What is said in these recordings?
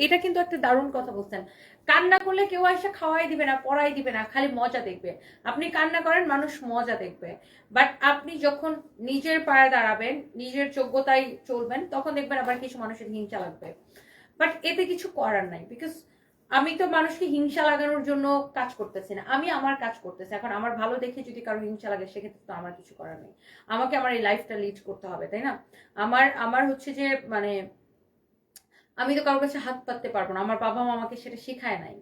এটা কিন্তু একটা দারুণ কথা বলছেন। কান্না করলে কেউ এসে খাওয়াই দিবে না, পড়াই দিবে না, খালি মজা দেখবে। আপনি কান্না করেন, মানুষ মজা দেখবে। বাট আপনি যখন নিজের পায়ে দাঁড়াবেন, নিজের যোগ্যতায় চলবেন, তখন দেখবেন আবার কিছু মানুষের হিংসা লাগবে। বাট এতে কিছু করার নাই, বিকজ আমি তো মানুষকে হিংসা লাগানোর জন্য কাজ করতেছি না, আমি আমার কাজ করতেছি। এখন আমার ভালো দেখে যদি কারো হিংসা লাগে, সেক্ষেত্রে তো আমার কিছু করার নেই। আমাকে আমার এই লাইফটা লিড করতে হবে, তাই না? আমার আমার হচ্ছে যে মানে আমি তো কারোর কাছে হাত পাততে পারবো না, আমার বাবা মা আমাকে সেটা শেখায় নাই।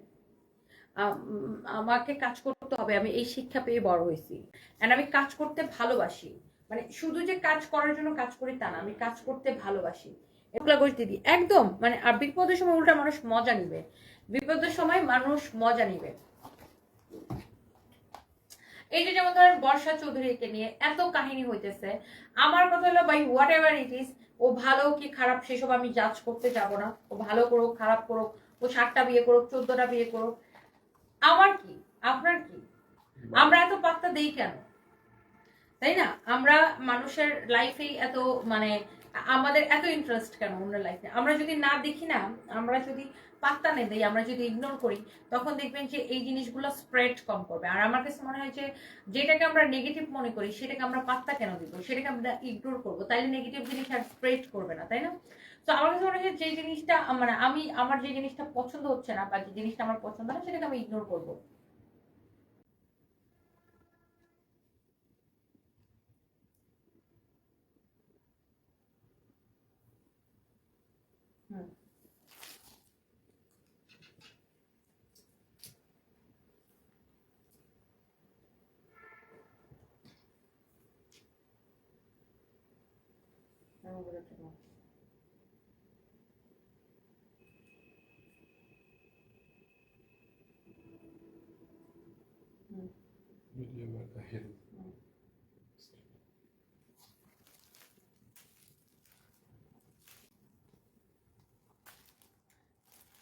আমাকে কাজ করতে হবে, আমি এই শিক্ষা পেয়ে বড় হয়েছি। এন্ড আমি কাজ করতে ভালোবাসি। মানে শুধু যে কাজ করার জন্য কাজ করি তা না, আমি কাজ করতে ভালোবাসি। এগুলা করি দিদি একদম। মানে আর বিপদের সময় উল্টা মানুষ মজা নিবে, বিপদের সময় মানুষ মজা নিবে। এই যে যেমন ধরেন বর্ষা চৌধুরীকে নিয়ে এত কাহিনী হইতেছে, আমার কথা হলো ভাই হোয়াট এভার ইট ইজ, ও ভালো কি খারাপ সেসব আমি জাজ করতে যাব না। ও ভালো করুক খারাপ করুক, ও 7টা বিয়ে করুক 14টা বিয়ে করুক, আমার কি আপনার কি? আমরা এত পাত্তা দেই কেন, তাই না? আমরা মানুষের লাইফে এত মানে আমাদের এত ইন্টারেস্ট কেন অন্যের লাইফে? আমরা যদি না দেখি না, আমরা যদি পাত্তা না দেই, আমরা যদি ইগনোর করি, তখন দেখবেন যে এই জিনিসগুলো স্প্রেড কম করবে। আর আমার কাছে মনে হয় যে যেটাকে আমরা নেগেটিভ মনে করি, সেটাকে আমরা পাত্তা কেন দিব, সেটাকে আমরা ইগনোর করবো, তাইলে নেগেটিভ জিনিস আর স্প্রেড করবে না, তাই না? তো আমার কাছে মনে হয় যে জিনিসটা মানে আমি আমার যে জিনিসটা পছন্দ হচ্ছে না, বা যে জিনিসটা আমার পছন্দ না, সেটাকে আমি ইগনোর করবো। হুম।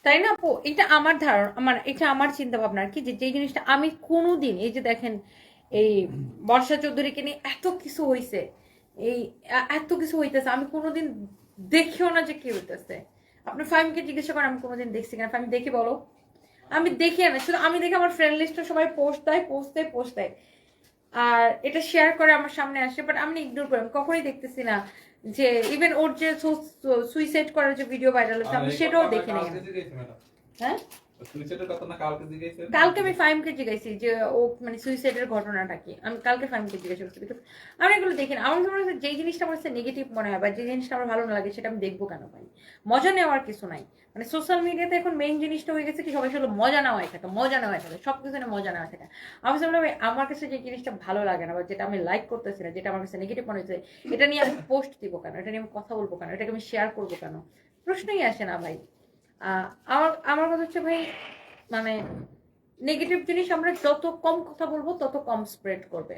তাই না আপু? এটা আমার ধারণা, আমার এটা আমার চিন্তা ভাবনা আর কি, যে যে জিনিসটা আমি কোনোদিন, এই যে দেখেন এই বর্ষা চৌধুরীকে নিয়ে এত কিছু হইছে, এই এত কিছু হইতেছে, আমি কোনোদিন দেখিও না যে কি হইতেছে। আপনি ফাহিমকে জিজ্ঞাসা করেন আমি কোনোদিন দেখছি কিনা। ফাহিম দেখি বলো। আমি দেখি না, শুধু আমি দেখি আমার ফ্রেন্ড লিস্টে সবাই পোস্ট দেয়, পোস্ট দেয়, পোস্ট দেয়, আর এটা শেয়ার করে আমার সামনে আসে, বাট আমি ইগনোর করি। আমি কখনোই দেখতেছি না যে ইভেন ওর যে সুইসাইড করার যে ভিডিও ভাইরাল হচ্ছে, আমি সেটাও দেখি নাই। হ্যাঁ, কালকে আমি ফাইমকে জিজ্ঞাসি যে ও মানে সুইসাইডের ঘটনাটা কি, আমি কালকে ফাইমকে জিজ্ঞাসা করছি। বিকজ আমি এগুলো দেখি না। আমার মনে হয় যেই জিনিসটা আমার কাছে নেগেটিভ মনে হয়, বা যে জিনিসটা আমার ভালো না লাগে, সেটা আমি দেখবো কেন ভাই? মজা নেওয়ার কিছু নাই। মানে সোশ্যাল মিডিয়াতে এখন মেইন জিনিসটা হয়ে গেছে কি, সবাই শুধু মজা নেওয়াই থাকে, মজা নেওয়াই থাকে, সবকিছু নিয়ে মজা নেওয়া থাকে। আমি বললাম আমার কাছে যে জিনিসটা ভালো লাগে না, বা যেটা আমি লাইক করতেছি না, যেটা আমার কাছে নেগেটিভ মনে হচ্ছে, এটা নিয়ে আমি পোস্ট দিব কেন, এটা নিয়ে আমি কথা বলবো কেন, এটাকে আমি শেয়ার করবো কেন? প্রশ্নই আসে না ভাই। আমার আমার কথা হচ্ছে ভাই, মানে নেগেটিভ জিনিস আমরা যত কম কথা বলবো, তত কম স্প্রেড করবে।